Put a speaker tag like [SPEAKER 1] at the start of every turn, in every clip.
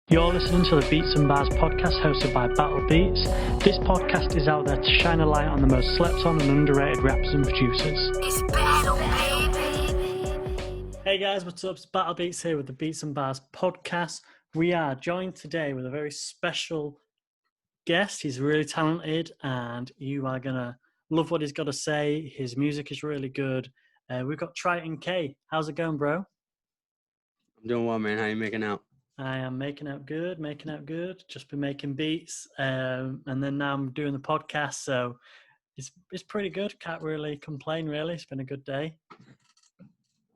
[SPEAKER 1] You're listening to the Beats and Bars podcast hosted by BATTL Beats. This podcast is out there to shine a light on the most slept on and underrated rappers and producers.
[SPEAKER 2] It's battle, baby.
[SPEAKER 1] Hey guys, what's up? It's BATTL Beats here with the Beats and Bars podcast. We are joined today with a very special guest. He's really talented and you are going to love what he's got to say. His music is really good. We've got Triton.K A. How's it going, bro?
[SPEAKER 3] I'm doing well, man. How you making out?
[SPEAKER 1] I am making out good. Just been making beats, and then now I'm doing the podcast, so it's pretty good. Can't really complain. Really, it's been a good day.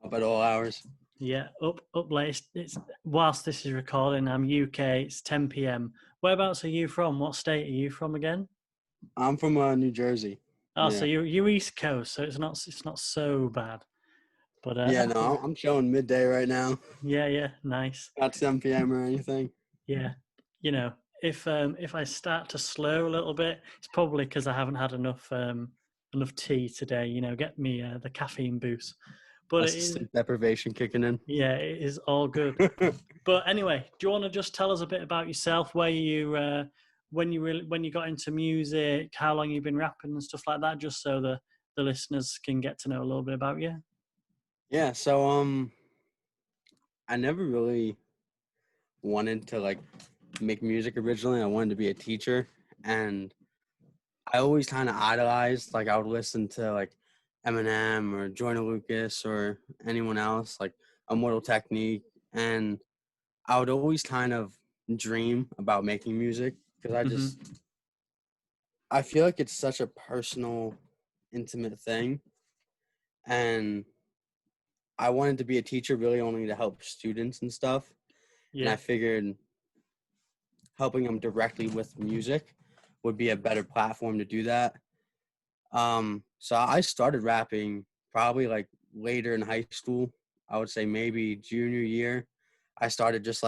[SPEAKER 3] Up at all hours.
[SPEAKER 1] Yeah, up late. It's whilst this is recording, I'm UK. It's 10 p.m. Whereabouts are you from? What state are you from again?
[SPEAKER 3] I'm from New Jersey.
[SPEAKER 1] Oh,
[SPEAKER 3] Yeah.
[SPEAKER 1] so you're East Coast, so it's not so bad. But
[SPEAKER 3] Yeah, no, I'm showing midday right now.
[SPEAKER 1] Yeah, nice.
[SPEAKER 3] Not 7 p.m. or anything.
[SPEAKER 1] Yeah, you know, if I start to slow a little bit, it's probably because I haven't had enough tea today. You know, get me the caffeine boost. But
[SPEAKER 3] That's
[SPEAKER 1] it is,
[SPEAKER 3] sleep deprivation kicking in.
[SPEAKER 1] yeah, it is all good. But anyway, do you want to just tell us a bit about yourself? Where you when you got into music, how long you've been rapping and stuff like that, just so the listeners can get to know a little bit about you.
[SPEAKER 3] Yeah, so I never really wanted to make music originally. I wanted to be a teacher, and I always kind of idolized. I would listen to Eminem or Joyner Lucas or anyone else, like Immortal Technique, and I would always kind of dream about making music because I feel like it's such a personal, intimate thing, and I wanted to be a teacher really only to help students and stuff. And I figured helping them directly with music would be a better platform to do that. So I started rapping probably later in high school. I would say maybe junior year. I started just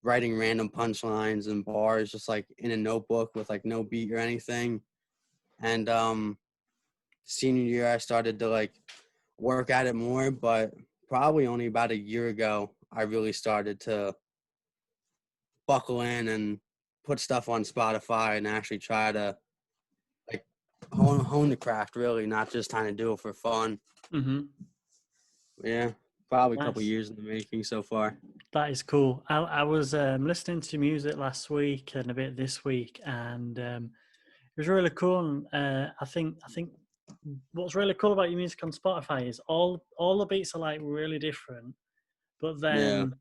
[SPEAKER 3] writing random punchlines and bars just in a notebook with no beat or anything. And senior year I started to work at it more, but probably only about a year ago I really started to buckle in and put stuff on Spotify and actually try to hone the craft, really, not just trying to do it for fun.
[SPEAKER 1] Mm-hmm.
[SPEAKER 3] Yeah, probably a
[SPEAKER 1] Nice.
[SPEAKER 3] couple years in the making so far.
[SPEAKER 1] That is cool. I was listening to music last week and a bit this week, and it was really cool. And I think what's really cool about your music on Spotify is all the beats are really really different, but then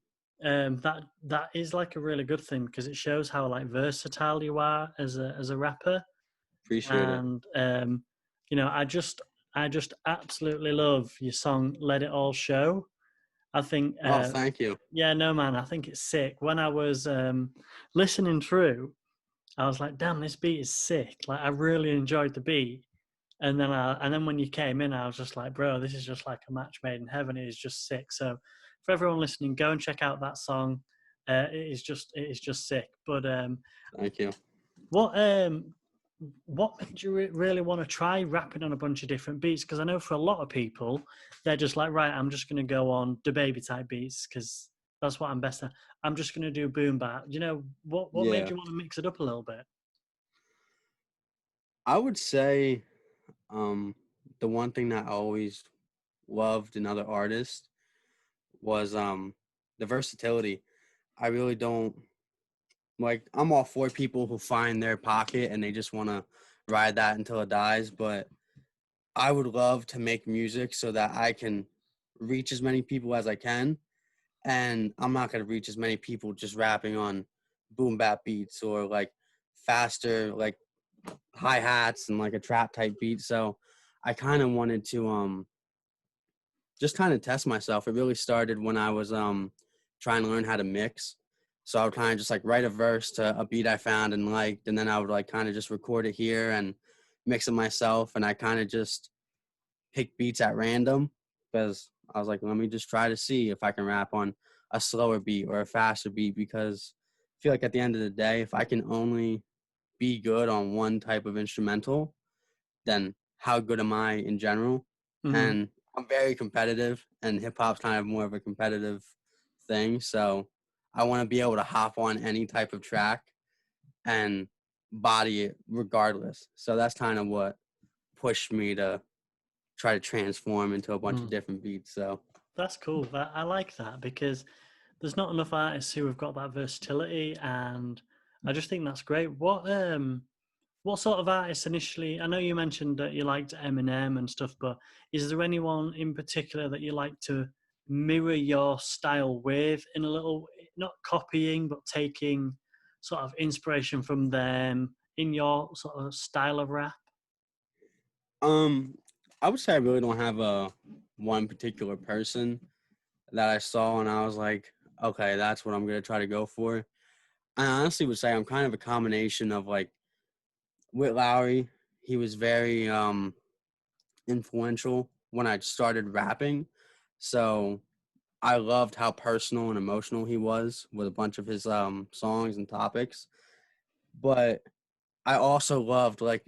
[SPEAKER 1] that is a really good thing because it shows how versatile you are as a rapper.
[SPEAKER 3] Appreciate it.
[SPEAKER 1] And you know, I just absolutely love your song "Let It All Show." I think.
[SPEAKER 3] Oh, thank you.
[SPEAKER 1] Yeah, no, man, I think it's sick. When I was listening through, I was like, "Damn, this beat is sick!" I really enjoyed the beat. And then when you came in, I was just like, "Bro, this is just like a match made in heaven. It is just sick." So, for everyone listening, go and check out that song. It is just sick. But
[SPEAKER 3] Thank you.
[SPEAKER 1] what made you really want to try rapping on a bunch of different beats? Because I know for a lot of people, they're just like, right, I'm just going to go on the baby type beats because that's what I'm best at. I'm just going to do boom bap. You know, what made you want to mix it up a little bit?
[SPEAKER 3] I would say the one thing that I always loved in other artists was the versatility. I really don't I'm all for people who find their pocket and they just want to ride that until it dies, but I would love to make music so that I can reach as many people as I can, and I'm not going to reach as many people just rapping on boom bap beats or faster hi-hats and a trap type beat. So I kind of wanted to just kind of test myself. It really started when I was trying to learn how to mix. So I would kind of just write a verse to a beat I found and liked, and then I would kind of just record it here and mix it myself. And I kind of just pick beats at random because I was like, let me just try to see if I can rap on a slower beat or a faster beat, because I feel like at the end of the day, if I can only be good on one type of instrumental, then how good am I in general?
[SPEAKER 1] Mm-hmm.
[SPEAKER 3] And I'm very competitive, and hip hop's kind of more of a competitive thing. So I want to be able to hop on any type of track and body it regardless. So that's kind of what pushed me to try to transform into a bunch of
[SPEAKER 1] Mm.
[SPEAKER 3] different beats. So
[SPEAKER 1] That's cool. I like that because there's not enough artists who have got that versatility, and I just think that's great. What sort of artists initially? I know you mentioned that you liked Eminem and stuff, but is there anyone in particular that you like to mirror your style with in a little, not copying, but taking sort of inspiration from them in your sort of style of rap?
[SPEAKER 3] um I would say I really don't have a one particular person that I saw and I was like, okay, that's what I'm gonna try to go for. I honestly would say I'm kind of a combination of like Whit Lowry. He was very influential when I started rapping. So I loved how personal and emotional he was with a bunch of his songs and topics. But I also loved like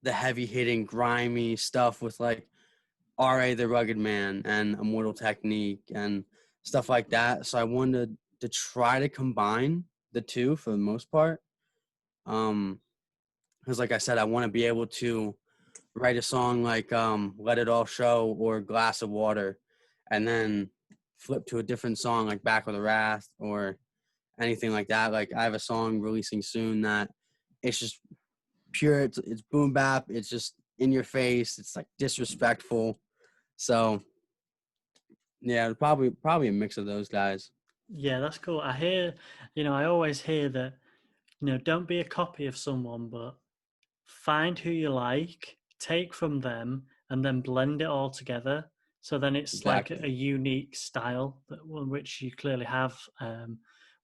[SPEAKER 3] the heavy hitting, grimy stuff with like R.A. the Rugged Man and Immortal Technique and stuff like that. So I wanted to try to combine the two for the most part. Because like I said, I want to be able to write a song like Let It All Show or Glass of Water and then flip to a different song like Back with a Wrath or anything like that. Like I have a song releasing soon that it's just pure, it's boom bap, it's just in your face, it's like disrespectful. So yeah, probably a mix of those guys.
[SPEAKER 1] Yeah, that's cool. I hear, I always hear that, don't be a copy of someone, but find who you like, take from them, and then blend it all together. So then it's like a
[SPEAKER 3] Exactly.
[SPEAKER 1] unique style that one which you clearly have,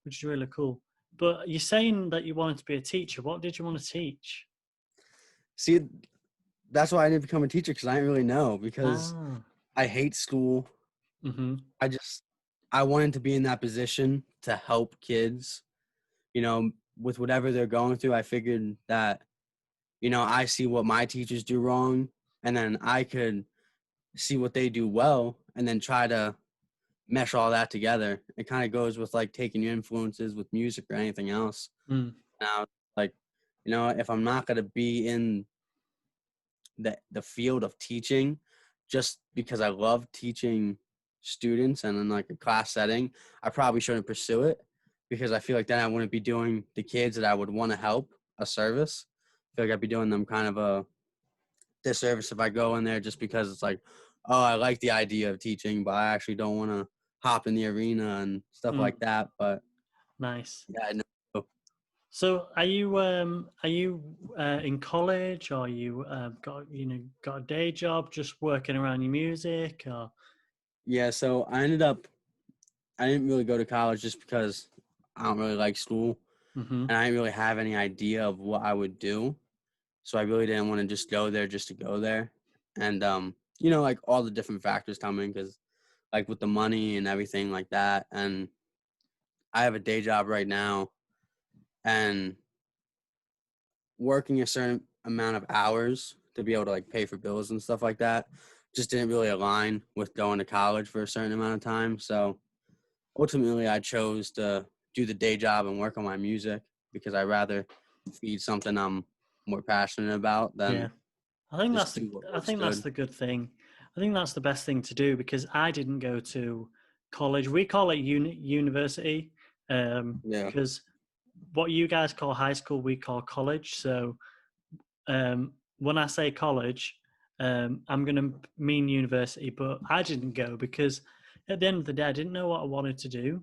[SPEAKER 1] which is really cool. But you're saying that you wanted to be a teacher. What did you want to teach?
[SPEAKER 3] See, that's why I didn't become a teacher because I didn't really know because
[SPEAKER 1] Ah,
[SPEAKER 3] I hate school.
[SPEAKER 1] mm-hmm.
[SPEAKER 3] I just I wanted to be in that position to help kids, with whatever they're going through. I figured that, I see what my teachers do wrong and then I could see what they do well and then try to mesh all that together. It kind of goes with like taking your influences with music or anything else.
[SPEAKER 1] Mm,
[SPEAKER 3] Now, like, if I'm not going to be in the field of teaching just because I love teaching students and in like a class setting, I probably shouldn't pursue it because I feel like then I wouldn't be doing the kids that I would want to help a service. I feel like I'd be doing them kind of a disservice if I go in there just because it's like, oh, I like the idea of teaching, but I actually don't want to hop in the arena and stuff
[SPEAKER 1] mm,
[SPEAKER 3] like that. But
[SPEAKER 1] nice.
[SPEAKER 3] yeah, I know.
[SPEAKER 1] So are you in college, or you got a day job, just working around your music, or?
[SPEAKER 3] Yeah, so I didn't really go to college just because I don't really like school
[SPEAKER 1] Mm-hmm.
[SPEAKER 3] and I didn't really have any idea of what I would do. So I really didn't want to just go there just to go there. And like all the different factors come in because like with the money and everything like that. And I have a day job right now and working a certain amount of hours to be able to like pay for bills and stuff like that just didn't really align with going to college for a certain amount of time. So ultimately I chose to do the day job and work on my music because I rather feed something I'm more passionate about
[SPEAKER 1] Yeah.
[SPEAKER 3] than
[SPEAKER 1] I think
[SPEAKER 3] just do what
[SPEAKER 1] I
[SPEAKER 3] looks
[SPEAKER 1] think that's
[SPEAKER 3] good.
[SPEAKER 1] the good thing. I think that's the best thing to do because I didn't go to college. We call it university,
[SPEAKER 3] Yeah,
[SPEAKER 1] because what you guys call high school, we call college. So when I say college, I'm going to mean university, but I didn't go because at the end of the day, I didn't know what I wanted to do.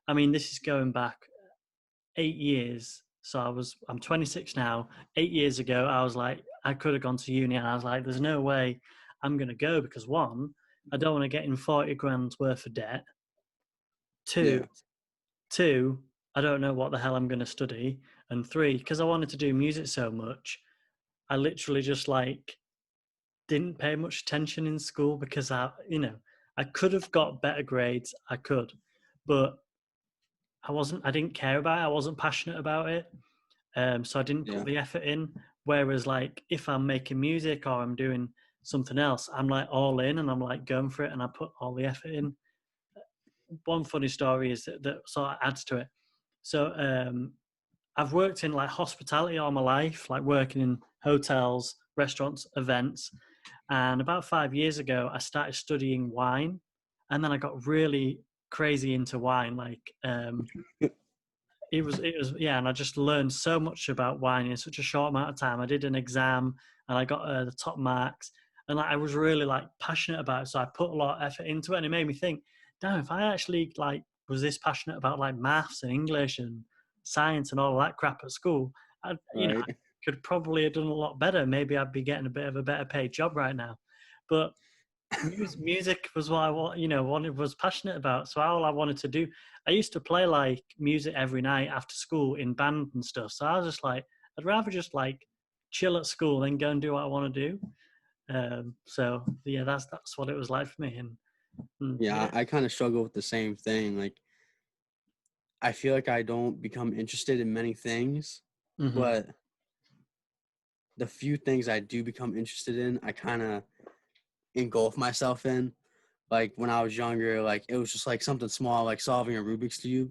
[SPEAKER 1] I mean, this is going back 8 years. So I'm 26 now. 8 years ago, I was like, I could have gone to uni, and I was like, there's no way I'm going to go because one, I don't want to get in 40 grand's worth of debt. Two,
[SPEAKER 3] yeah,
[SPEAKER 1] two, I don't know what the hell I'm going to study. And three, because I wanted to do music so much, I literally just like didn't pay much attention in school because I could have got better grades. I could, but I didn't care about it. I wasn't passionate about it. So I didn't put
[SPEAKER 3] yeah,
[SPEAKER 1] the effort in. Whereas, like, if I'm making music or I'm doing something else, I'm like all in and I'm like going for it and I put all the effort in. one funny story is that sort of adds to it. So I've worked in like hospitality all my life, like working in hotels, restaurants, events. And about 5 years ago, I started studying wine, and then I got really crazy into wine. Like it was yeah, and I just learned so much about wine in such a short amount of time. I did an exam, and I got the top marks, and like I was really like passionate about it. So I put a lot of effort into it, and it made me think, damn, if I actually like was this passionate about like maths and English and science and all of that crap at school, I
[SPEAKER 3] Right.
[SPEAKER 1] could probably have done a lot better. Maybe I'd be getting a bit of a better paid job right now. But music was what I was passionate about. So all I wanted to do, I used to play like music every night after school in band and stuff. So I was just like, I'd rather just like chill at school than go and do what I want to do. So yeah, that's what it was like for me. And
[SPEAKER 3] Yeah,
[SPEAKER 1] yeah.
[SPEAKER 3] I kind of struggle with the same thing. Like, I feel like I don't become interested in many things,
[SPEAKER 1] Hmm.
[SPEAKER 3] but the few things I do become interested in, I kind of engulf myself in. Like when I was younger, like it was just like something small, like solving a Rubik's cube.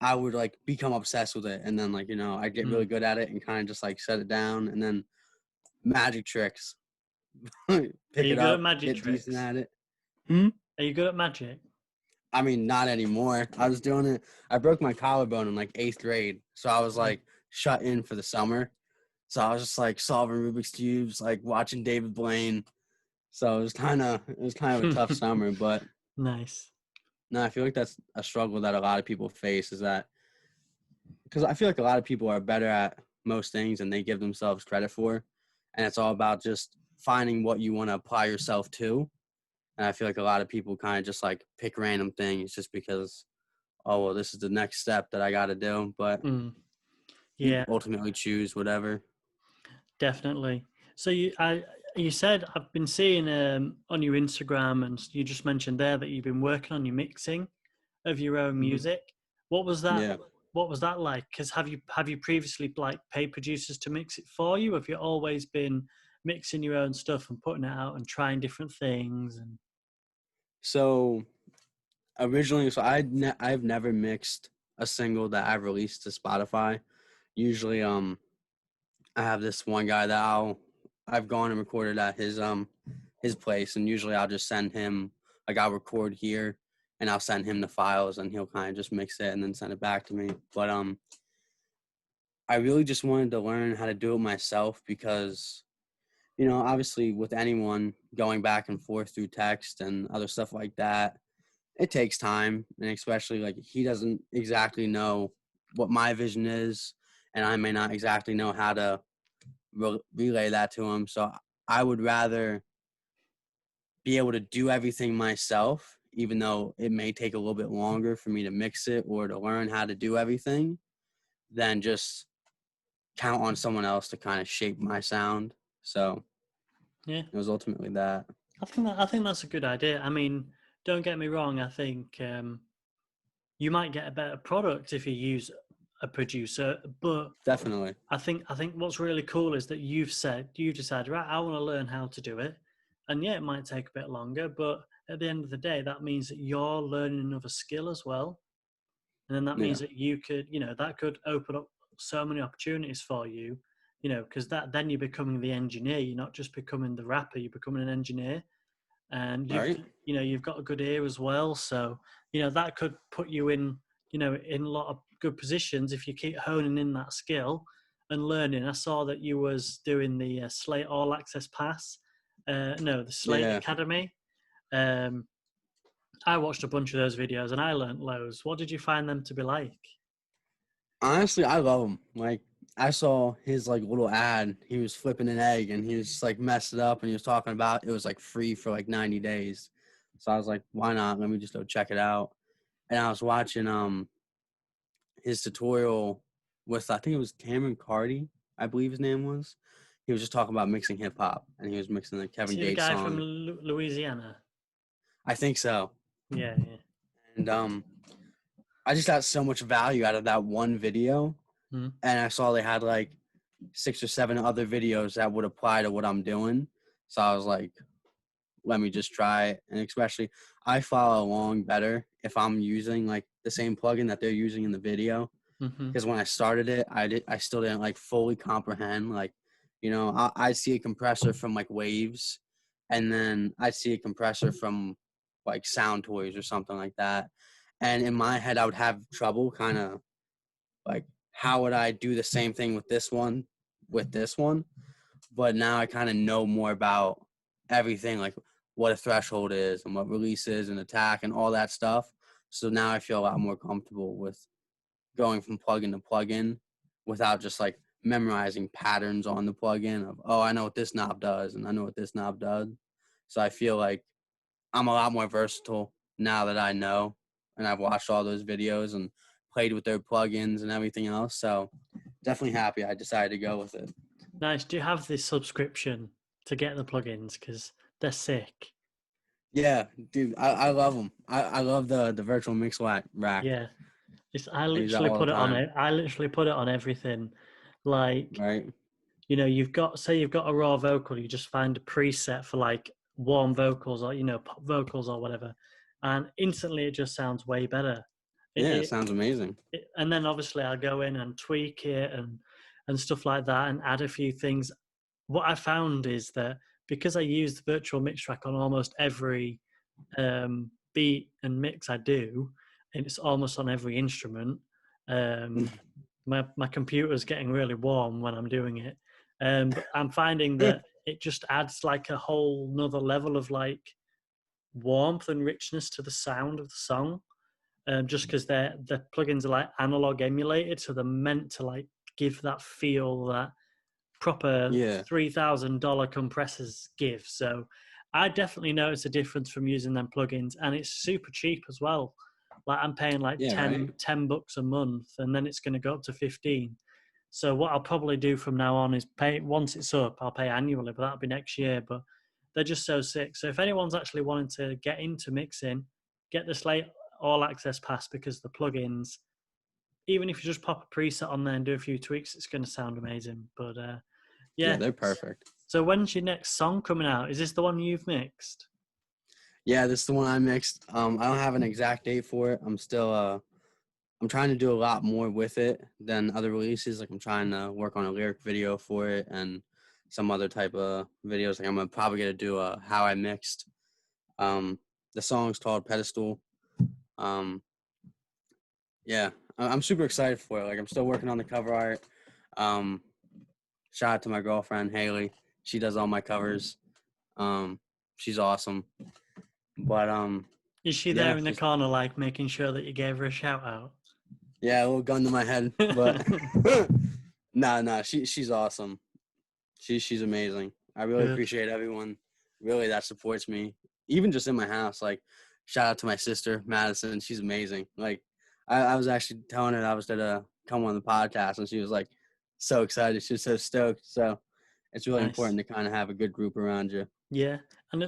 [SPEAKER 3] I would like become obsessed with it, and then like I get really good at it and kind of just like set it down, and then magic tricks,
[SPEAKER 1] Are
[SPEAKER 3] pick
[SPEAKER 1] you
[SPEAKER 3] it
[SPEAKER 1] good at
[SPEAKER 3] up,
[SPEAKER 1] magic
[SPEAKER 3] get decent
[SPEAKER 1] tricks?
[SPEAKER 3] at it. Hmm?
[SPEAKER 1] Are you good at magic?
[SPEAKER 3] I mean, not anymore. I was doing it. I broke my collarbone in like 8th grade, so I was like shut in for the summer. So I was just like solving Rubik's cubes, like watching David Blaine. So it was kind of a tough summer, but
[SPEAKER 1] Nice.
[SPEAKER 3] no, I feel like that's a struggle that a lot of people face is that because I feel like a lot of people are better at most things than they give themselves credit for. And it's all about just finding what you want to apply yourself to. And I feel like a lot of people kind of just like pick random things just because, oh, well, this is the next step that I got to do. But
[SPEAKER 1] Mm,
[SPEAKER 3] you
[SPEAKER 1] yeah.
[SPEAKER 3] ultimately choose whatever.
[SPEAKER 1] Definitely. So you said I've been seeing on your Instagram, and you just mentioned there that you've been working on your mixing of your own
[SPEAKER 3] Hmm.
[SPEAKER 1] music. What was that?
[SPEAKER 3] Yeah.
[SPEAKER 1] What was that like? Because have you previously like paid producers to mix it for you? Have you always been mixing your own stuff and putting it out and trying different things? And
[SPEAKER 3] So originally, I've never mixed a single that I've released to Spotify. Usually, I have this one guy that I've gone and recorded at his place, and usually I'll just send him like I'll record here and I'll send him the files and he'll kind of just mix it and then send it back to me. But I really just wanted to learn how to do it myself because obviously with anyone going back and forth through text and other stuff like that, it takes time, and especially like he doesn't exactly know what my vision is and I may not exactly know how to relay that to him. So I would rather be able to do everything myself, even though it may take a little bit longer for me to mix it or to learn how to do everything, than just count on someone else to kind of shape my sound. So
[SPEAKER 1] yeah,
[SPEAKER 3] it was ultimately that.
[SPEAKER 1] I think that's a good idea. I mean, don't get me wrong. I think you might get a better product if you use a producer, but
[SPEAKER 3] Definitely.
[SPEAKER 1] I think what's really cool is that you've decided, right, I want to learn how to do it. And yeah, it might take a bit longer, but at the end of the day, that means that you're learning another skill as well. And then that
[SPEAKER 3] Yeah.
[SPEAKER 1] means that that could open up so many opportunities for you, because then you're becoming the engineer. You're not just becoming the rapper, you're becoming an engineer. And
[SPEAKER 3] Right.
[SPEAKER 1] you've got a good ear as well. So, that could put you in a lot of good positions if you keep honing in that skill and learning. I saw that you was doing the Slate All Access Pass. No, the Slate
[SPEAKER 3] Yeah.
[SPEAKER 1] Academy. Um, I watched a bunch of those videos and I learned loads. What did you find them to be like?
[SPEAKER 3] Honestly, I love him. Like I saw his like little ad. He was flipping an egg and he was just like messed it up and he was talking about it was like free for like 90 days. So I was like, why not? Let me just go check it out. And I was watching his tutorial with I think it was Cameron Cardi, I believe his name was. He was just talking about mixing hip hop and he was mixing the
[SPEAKER 1] Is
[SPEAKER 3] Kevin
[SPEAKER 1] he the
[SPEAKER 3] Gates
[SPEAKER 1] guy from
[SPEAKER 3] song.
[SPEAKER 1] Louisiana?
[SPEAKER 3] I think so.
[SPEAKER 1] Yeah, yeah.
[SPEAKER 3] And I just got so much value out of that one video.
[SPEAKER 1] Hmm.
[SPEAKER 3] And I saw they had like 6 or 7 other videos that would apply to what I'm doing. So I was like, let me just try it. And especially, I follow along better if I'm using like the same plugin that they're using in the video.
[SPEAKER 1] Mm-hmm.
[SPEAKER 3] Because when I started it, I still didn't like fully comprehend. Like, I see a compressor from like Waves, and then I see a compressor from like Sound Toys or something like that. And in my head, I would have trouble kind of like, how would I do the same thing with this one, But now I kind of know more about everything, like what a threshold is and what release is and attack and all that stuff. So now I feel a lot more comfortable with going from plugin to plugin without just like memorizing patterns on the plugin of, oh, I know what this knob does and I know what this knob does. So I feel like I'm a lot more versatile now that I know, and I've watched all those videos and played with their plugins and everything else. So definitely happy I decided to go with it.
[SPEAKER 1] Nice. Do you have this subscription to get the plugins? Because they're sick.
[SPEAKER 3] Yeah, dude, I love them. I love the virtual mix rack.
[SPEAKER 1] Yeah. I
[SPEAKER 3] I use that
[SPEAKER 1] literally
[SPEAKER 3] all the
[SPEAKER 1] put it on
[SPEAKER 3] time.
[SPEAKER 1] it. I literally put it on everything. Like,
[SPEAKER 3] Right?
[SPEAKER 1] you've got a raw vocal, you just find a preset for like warm vocals or pop vocals or whatever, and instantly it just sounds way better.
[SPEAKER 3] Yeah, it
[SPEAKER 1] It,
[SPEAKER 3] sounds amazing.
[SPEAKER 1] and then obviously I'll go in and tweak it and stuff like that and add a few things. What I found is that because I use the virtual mix track on almost every beat and mix I do, and it's almost on every instrument. My computer's getting really warm when I'm doing it, but I'm finding that it just adds like a whole nother level of like warmth and richness to the sound of the song. Just because the plugins are like analog emulated, so they're meant to like give that feel that proper
[SPEAKER 3] Yeah.
[SPEAKER 1] $3,000 compressors give. So I definitely notice a difference from using them plugins, and it's super cheap as well. Like I'm paying like
[SPEAKER 3] Yeah, right?
[SPEAKER 1] 10 bucks a month, and then it's going to go up to 15. So what I'll probably do from now on is pay once it's up, I'll pay annually, but that'll be next year. But they're just so sick. So if anyone's actually wanting to get into mixing, get the Slate All Access Pass, because the plugins, even if you just pop a preset on there and do a few tweaks, it's going to sound amazing. But
[SPEAKER 3] Yeah,
[SPEAKER 1] yeah.
[SPEAKER 3] they're perfect.
[SPEAKER 1] So when's your next song coming out? Is this the one you've mixed?
[SPEAKER 3] Yeah, this is the one I mixed. I don't have an exact date for it. I'm still I'm trying to do a lot more with it than other releases. Like I'm trying to work on a lyric video for it and some other type of videos. Like I'm probably gonna do a how I mixed. The song's called Pedestal. Um, yeah, I'm super excited for it. Like I'm still working on the cover art. Um, Shout out to my girlfriend Haley. She does all my covers. She's awesome. But
[SPEAKER 1] Is she
[SPEAKER 3] yeah,
[SPEAKER 1] there in the corner, like making sure that you gave her a shout out?
[SPEAKER 3] yeah, a little gun to my head, but nah, she's awesome. She's amazing. I really
[SPEAKER 1] Good.
[SPEAKER 3] appreciate everyone really that supports me, even just in my house. Like shout out to my sister Madison. She's amazing. Like I was actually telling her that I was gonna come on the podcast, and she was like so excited. She was so stoked. So it's really
[SPEAKER 1] Nice.
[SPEAKER 3] important to kind of have a good group around you.
[SPEAKER 1] Yeah, and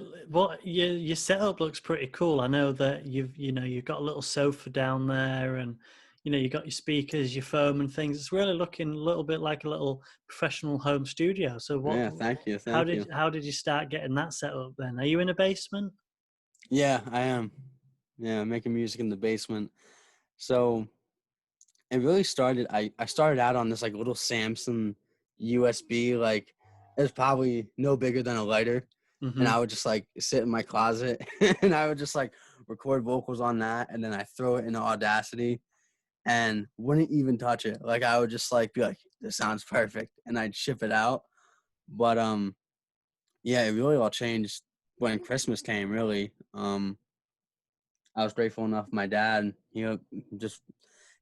[SPEAKER 1] your setup looks pretty cool. I know that you've got a little sofa down there, and you got your speakers, your foam, and things. It's really looking a little bit like a little professional home studio. So
[SPEAKER 3] Yeah, thank you, thank you.
[SPEAKER 1] how did you start getting that set up then? Are you in a basement?
[SPEAKER 3] Yeah, I am. Yeah, making music in the basement. So it really started. I started out on this like little Samsung USB. Like it was probably no bigger than a lighter, and
[SPEAKER 1] Mm-hmm.
[SPEAKER 3] I would just like sit in my closet and I would just like record vocals on that, and then I throw it into Audacity and wouldn't even touch it. Like I would just like be like, "This sounds perfect," and I'd ship it out. But yeah, it really all changed when Christmas came. Really, I was grateful enough. My dad, just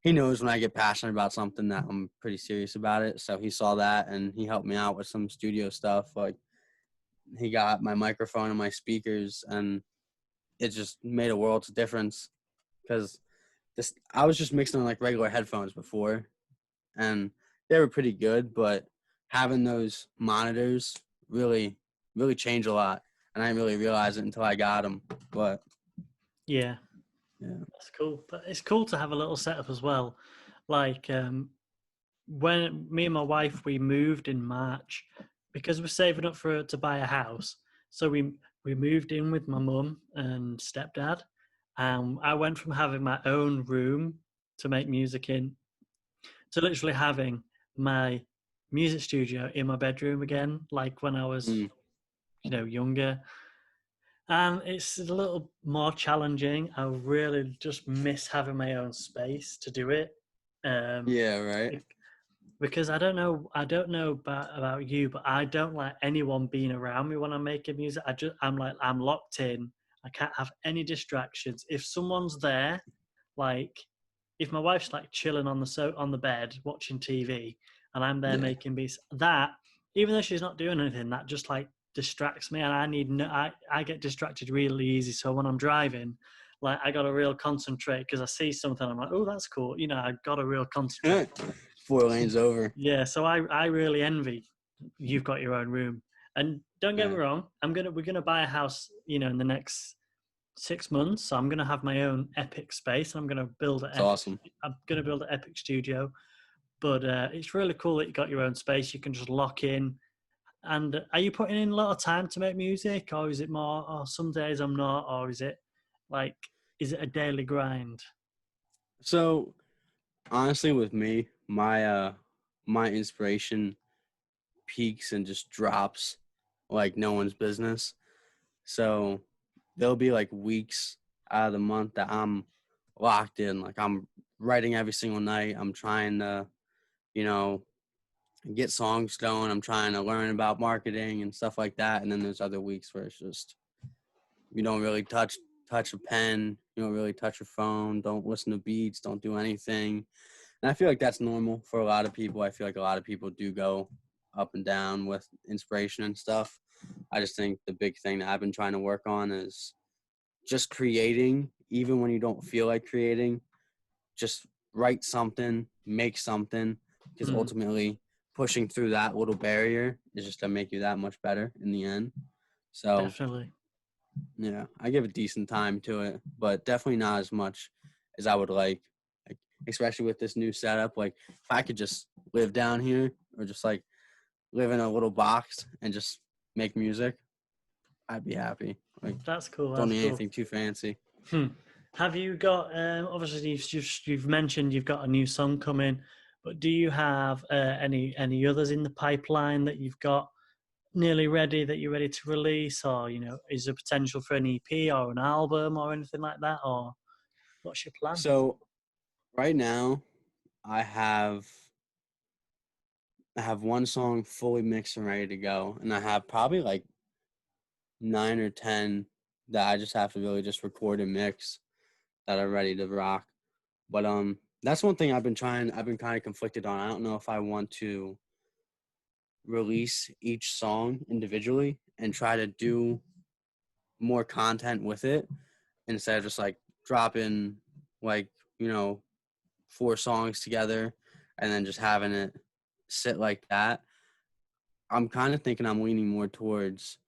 [SPEAKER 3] he knows when I get passionate about something that I'm pretty serious about it. So he saw that and he helped me out with some studio stuff. Like he got my microphone and my speakers, and it just made a world of difference. Because I was just mixing on like regular headphones before, and they were pretty good, but having those monitors really, really changed a lot. And I didn't really realize it until I got them. But
[SPEAKER 1] Yeah,
[SPEAKER 3] yeah,
[SPEAKER 1] that's cool. But it's cool to have a little setup as well. Like when me and my wife we moved in March, because we're saving up to buy a house. So we moved in with my mum and stepdad, and I went from having my own room to make music in to literally having my music studio in my bedroom again, like when I was,
[SPEAKER 3] Mm,
[SPEAKER 1] younger. And it's a little more challenging. I really just miss having my own space to do it. Um,
[SPEAKER 3] yeah, right.
[SPEAKER 1] because I don't know about you, but I don't like anyone being around me when I'm making music. I'm locked in. I can't have any distractions. If someone's there, like if my wife's like chilling on the bed watching TV, and I'm there
[SPEAKER 3] Yeah.
[SPEAKER 1] making beats, that even though she's not doing anything, that just like distracts me, and I get distracted really easy. So when I'm driving, like I got to real concentrate because I see something, I'm like, oh, that's cool. I got to real concentrate.
[SPEAKER 3] 4 lanes over.
[SPEAKER 1] Yeah, so I really envy you've got your own room. And don't get me
[SPEAKER 3] Yeah,
[SPEAKER 1] wrong, we're gonna buy a house, in the next 6 months. So I'm gonna have my own epic space. I'm gonna build
[SPEAKER 3] it's awesome.
[SPEAKER 1] an epic studio. But it's really cool that you got your own space. You can just lock in. And are you putting in a lot of time to make music, or is it more? Oh, some days I'm not, or is it like, is it a daily grind?
[SPEAKER 3] So honestly, with me, my inspiration peaks and just drops like no one's business. So there'll be like weeks out of the month that I'm locked in. Like I'm writing every single night. I'm trying to, you know, get songs going. I'm trying to learn about marketing and stuff like that. And then there's other weeks where it's just you don't really touch a pen. You don't really touch your phone. Don't listen to beats. Don't do anything. And I feel like that's normal for a lot of people. I feel like a lot of people do go up and down with inspiration and stuff. I just think the big thing that I've been trying to work on is just creating, even when you don't feel like creating. Just write something, make something, because
[SPEAKER 1] Mm,
[SPEAKER 3] ultimately pushing through that little barrier is just to make you that much better in the end. So
[SPEAKER 1] definitely.
[SPEAKER 3] yeah, I give a decent time to it, but definitely not as much as I would like especially with this new setup. Like if I could just live down here or just like live in a little box and just make music, I'd be happy. Like
[SPEAKER 1] That's cool.
[SPEAKER 3] don't
[SPEAKER 1] That's
[SPEAKER 3] need
[SPEAKER 1] cool.
[SPEAKER 3] anything too fancy.
[SPEAKER 1] Hmm. Have you got? Obviously, you've mentioned you've got a new song coming, but do you have any others in the pipeline that you've got nearly ready that you're ready to release, or is there potential for an EP or an album or anything like that, or what's your plan?
[SPEAKER 3] So right now I have I have one song fully mixed and ready to go, and I have probably like 9 or 10 that I just have to really just record and mix that are ready to rock. But that's one thing I've been kind of conflicted on. I don't know if I want to release each song individually and try to do more content with it instead of just like dropping like, 4 songs together and then just having it sit like that. I'm kind of thinking I'm leaning more towards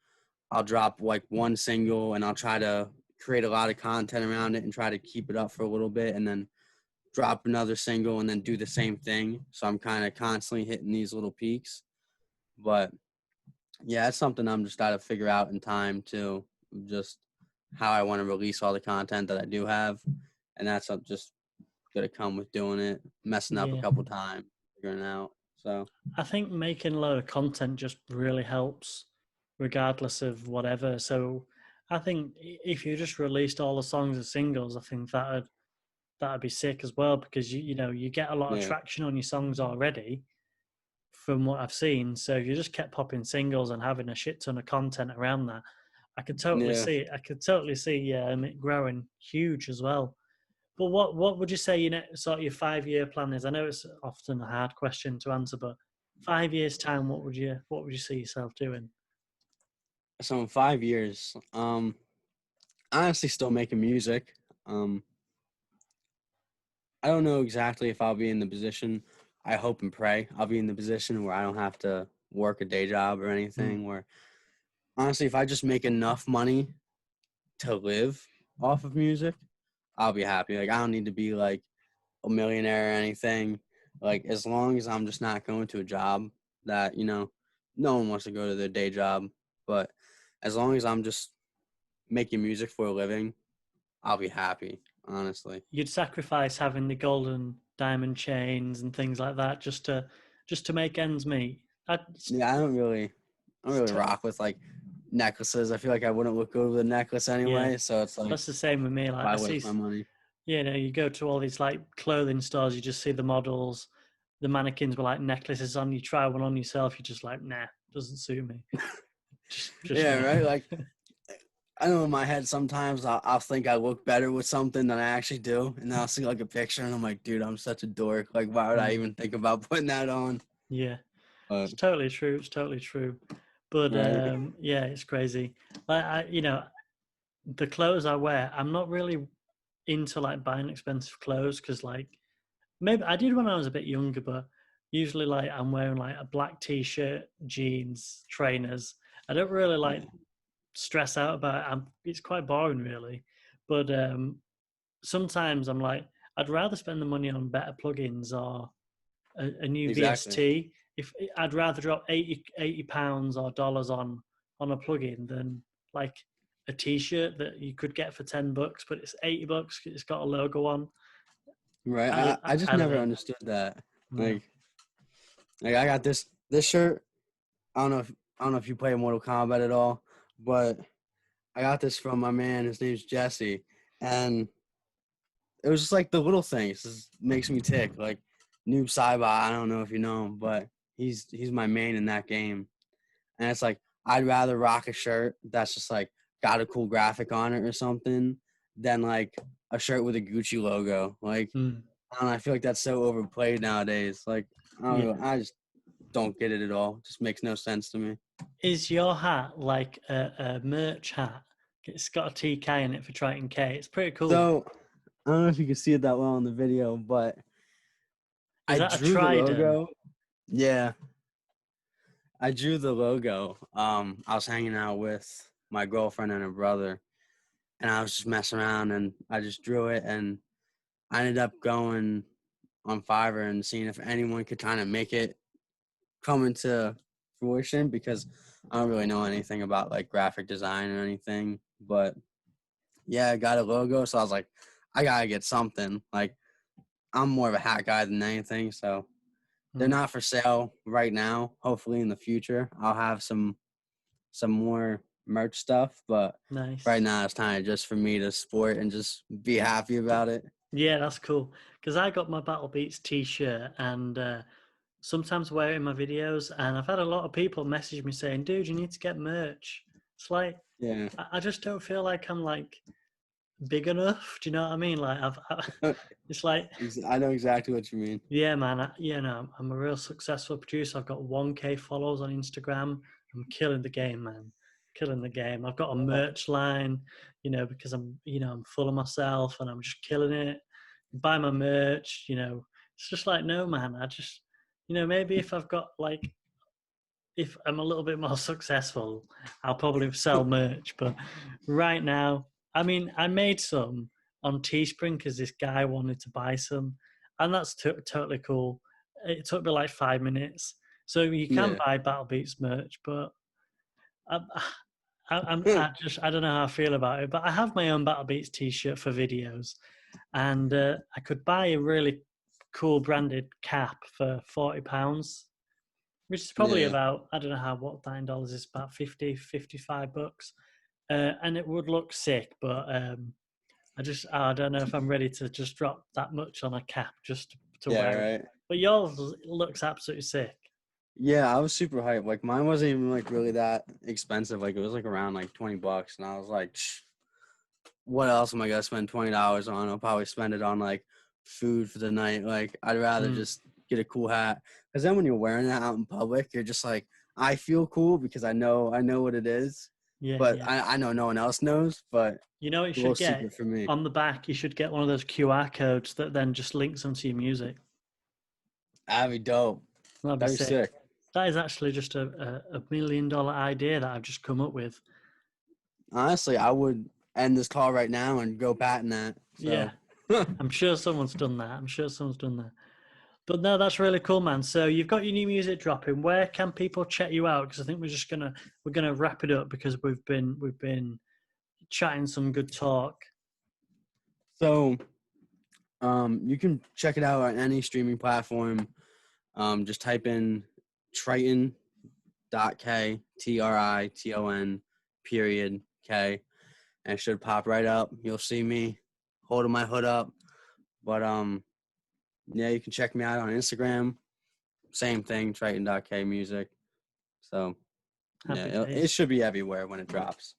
[SPEAKER 3] I'll drop like one single and I'll try to create a lot of content around it and try to keep it up for a little bit and then drop another single and then do the same thing. So I'm kind of constantly hitting these little peaks. But yeah, it's something I'm just got to figure out in time too, just how I want to release all the content that I do have. And that's just going to come with doing it, messing up a
[SPEAKER 1] Yeah,
[SPEAKER 3] couple times, figuring it out. So
[SPEAKER 1] I think making a load of content just really helps, regardless of whatever. So I think if you just released all the songs as singles, I think that'd be sick as well, because you get a lot of
[SPEAKER 3] yeah,
[SPEAKER 1] traction on your songs already from what I've seen. So if you just kept popping singles and having a shit ton of content around that,
[SPEAKER 3] yeah.
[SPEAKER 1] I could totally see it growing huge as well. But what would you say sort of your 5 year plan is? I know it's often a hard question to answer, but 5 years time, what would you see yourself doing?
[SPEAKER 3] So in 5 years, honestly, still making music. Um, I don't know exactly if I'll be in the position. I hope and pray I'll be in the position where I don't have to work a day job or
[SPEAKER 1] Hmm.
[SPEAKER 3] anything. Where honestly, if I just make enough money to live off of music, I'll be happy. Like I don't need to be like a millionaire or anything. Like as long as I'm just not going to a job that no one wants to go to their day job. But as long as I'm just making music for a living, I'll be happy, honestly.
[SPEAKER 1] You'd sacrifice having the golden diamond chains and things like that just to make ends meet.
[SPEAKER 3] Yeah, I don't really rock with like necklaces. I feel like I wouldn't look good with a necklace
[SPEAKER 1] Yeah,
[SPEAKER 3] anyway. So it's like,
[SPEAKER 1] that's the same with me. Like
[SPEAKER 3] why
[SPEAKER 1] I see,
[SPEAKER 3] waste my money?
[SPEAKER 1] you go to all these like clothing stores, you just see the models, the mannequins with like necklaces on. You try one on yourself, you're just like, nah, doesn't suit me. Just
[SPEAKER 3] Yeah,
[SPEAKER 1] no.
[SPEAKER 3] right. Like I know in my head sometimes I'll think I look better with something than I actually do, and then I'll see like a picture and I'm like, dude, I'm such a dork. Like, why would I
[SPEAKER 1] Mm,
[SPEAKER 3] even think about putting that on?
[SPEAKER 1] yeah,
[SPEAKER 3] But
[SPEAKER 1] it's totally true. It's totally true. But
[SPEAKER 3] right,
[SPEAKER 1] yeah, it's crazy. Like the clothes I wear, I'm not really into like buying expensive clothes because like maybe I did when I was a bit younger, but usually like I'm wearing like a black t-shirt, jeans, trainers. I don't really like stress out about it. It's quite boring really. But sometimes I'm like, I'd rather spend the money on better plugins or a new
[SPEAKER 3] exactly.
[SPEAKER 1] VST. If I'd rather drop 80 pounds or dollars on a plugin than like a t-shirt that you could get for $10, but it's $80. It's got a logo on.
[SPEAKER 3] Right. I just
[SPEAKER 1] I don't
[SPEAKER 3] never
[SPEAKER 1] know.
[SPEAKER 3] understood that.
[SPEAKER 1] No.
[SPEAKER 3] Like, I got this shirt. I don't know if you play Mortal Kombat at all, but I got this from my man. His name's Jesse, and it was just like the little things just makes me tick. Like Noob Saibot, I don't know if you know him, but he's my main in that game. And it's like I'd rather rock a shirt that's just like got a cool graphic on it or something than like a shirt with a Gucci logo. Like
[SPEAKER 1] Mm,
[SPEAKER 3] I don't know, I feel like that's so overplayed nowadays. Like I don't
[SPEAKER 1] yeah.
[SPEAKER 3] know, I just don't get it at all. It just makes no sense to me.
[SPEAKER 1] Is your hat like a merch hat? It's got a TK in it for Triton.K A. It's pretty cool.
[SPEAKER 3] So I don't know if you can see it that well in the video, but
[SPEAKER 1] Is
[SPEAKER 3] I
[SPEAKER 1] that a
[SPEAKER 3] drew the
[SPEAKER 1] Trident?
[SPEAKER 3] logo. Yeah, I drew the logo. I was hanging out with my girlfriend and her brother, and I was just messing around, and I just drew it, and I ended up going on Fiverr and seeing if anyone could kind of make it come into fruition because I don't really know anything about like graphic design or anything. But yeah, I got a logo, so I was like, I gotta get something. Like I'm more of a hat guy than anything, so they're
[SPEAKER 1] Mm,
[SPEAKER 3] not for sale right now. Hopefully in the future I'll have some more merch stuff, but right
[SPEAKER 1] nice.
[SPEAKER 3] now it's kind of just for me to sport and just be happy about it.
[SPEAKER 1] Yeah, that's cool. Because I got my Battle Beats t-shirt and sometimes wear it in my videos. And I've had a lot of people message me saying, dude, you need to get merch. It's like,
[SPEAKER 3] Yeah.
[SPEAKER 1] I just don't feel like I'm like big enough. Do you know what I mean? Like, it's like,
[SPEAKER 3] I know exactly what you mean.
[SPEAKER 1] yeah, man. I'm a real successful producer. I've got 1K followers on Instagram. I'm killing the game, man. Killing the game. I've got a merch line, because I'm full of myself and I'm just killing it. Buy my merch, It's just like, no, man. I just, maybe if I've got like, if I'm a little bit more successful, I'll probably sell merch. But right now, I mean, I made some on Teespring because this guy wanted to buy some, and that's totally cool. It took me like 5 minutes, so you can
[SPEAKER 3] Yeah.
[SPEAKER 1] buy Battle Beats merch, but I, I don't know how I feel about it. But I have my own Battle Beats T-shirt for videos, and I could buy a really cool branded cap for £40, which is probably
[SPEAKER 3] Yeah.
[SPEAKER 1] about, I don't know what $9 is, about 50, $55. And it would look sick, but I don't know if I'm ready to just drop that much on a cap just to
[SPEAKER 3] Yeah,
[SPEAKER 1] wear it.
[SPEAKER 3] right.
[SPEAKER 1] But yours looks absolutely sick.
[SPEAKER 3] Yeah, I was super hyped. Like mine wasn't even like really that expensive. Like it was like around like $20, and I was like, what else am I gonna spend $20 on? I'll probably spend it on like food for the night. Like I'd rather
[SPEAKER 1] Mm,
[SPEAKER 3] just get a cool hat. Because then when you're wearing that out in public, you're just like, I feel cool because I know what it is.
[SPEAKER 1] yeah,
[SPEAKER 3] But
[SPEAKER 1] yeah.
[SPEAKER 3] I know no one else knows. But
[SPEAKER 1] You know what you
[SPEAKER 3] it's a little
[SPEAKER 1] should get?
[SPEAKER 3] secret for me.
[SPEAKER 1] On the back, you should get one of those QR codes that then just links onto your music.
[SPEAKER 3] That'd be dope.
[SPEAKER 1] That'd be
[SPEAKER 3] That'd be
[SPEAKER 1] sick.
[SPEAKER 3] sick.
[SPEAKER 1] That is actually just a $1 million idea that I've just come up with.
[SPEAKER 3] Honestly, I would end this call right now and go patent that.
[SPEAKER 1] Yeah,
[SPEAKER 3] So
[SPEAKER 1] I'm sure someone's done that. I'm sure someone's done that. But no, that's really cool, man. So you've got your new music dropping. Where can people check you out? Because I think we're gonna wrap it up because we've been chatting some good talk?
[SPEAKER 3] So, you can check it out on any streaming platform. Just type in Triton.K, Triton period K, and it should pop right up. You'll see me holding my hood up. But yeah, you can check me out on Instagram. Same thing, Triton.K music. So
[SPEAKER 1] Happy
[SPEAKER 3] yeah,
[SPEAKER 1] days.
[SPEAKER 3] it should be everywhere when it drops.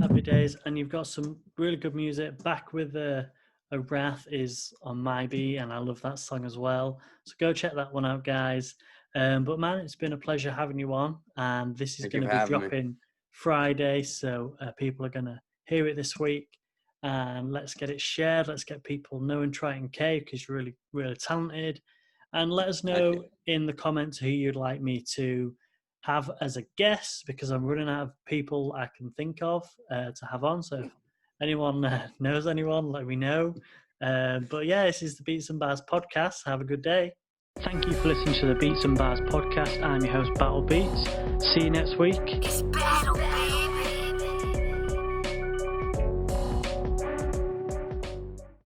[SPEAKER 1] Happy days. And you've got some really good music. Back with a Wrath is on my beat, and I love that song as well. So go check that one out, guys. But man, it's been a pleasure having you on, and this is
[SPEAKER 3] Thank you
[SPEAKER 1] going to
[SPEAKER 3] for
[SPEAKER 1] be
[SPEAKER 3] having me.
[SPEAKER 1] dropping Friday, so people are going to hear it this week. And let's get it shared. Let's get people knowing Triton.K because you're really, really talented. And let us know in the comments who you'd like me to have as a guest, because I'm running out of people I can think of to have on. So if anyone knows anyone, let me know. But yeah, this is the Beats and Bars podcast. Have a good day. Thank you for listening to the Beats and Bars podcast. I'm your host, Battle Beats. See you next week.
[SPEAKER 2] It's battle, baby.